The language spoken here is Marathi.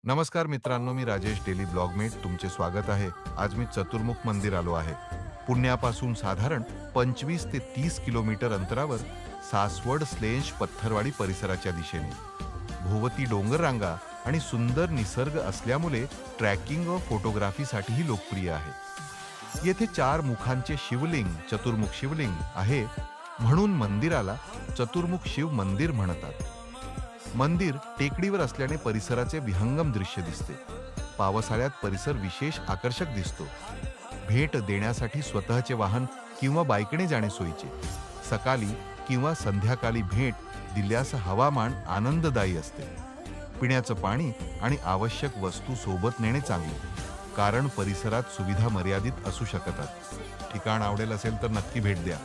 नमस्कार मित्रांनो, मी राजेश डेली ब्लॉगमेट तुमचे स्वागत आहे. आज मी चतुर्मुख मंदिर आलो आहे. पुण्यापासून साधारण 25 ते 30 किलोमीटर अंतरावर सासवड स्लेंज पत्थरवाडी परिसराच्या दिशेने. भोवती डोंगर रांगा आणि सुंदर निसर्ग असल्यामुळे ट्रॅकिंग व फोटोग्राफीसाठीही लोकप्रिय आहे. येथे 4 मुखांचे शिवलिंग, चतुर्मुख शिवलिंग आहे, म्हणून मंदिराला चतुर्मुख शिव मंदिर म्हणतात. मंदिर टेकडीवर असल्याने परिसराचे विहंगम दृश्य दिसते. पावसाळ्यात परिसर विशेष आकर्षक दिसतो. भेट देण्यासाठी स्वतःचे वाहन किंवा बाईकने जाणे सोयीचे. सकाळी किंवा संध्याकाळी भेट दिल्यास हवामान आनंददायी असते. पिण्याचं पाणी आणि आवश्यक वस्तू सोबत नेणे चांगले, कारण परिसरात सुविधा मर्यादित असू शकतात. ठिकाण आवडेल असेल तर नक्की भेट द्या.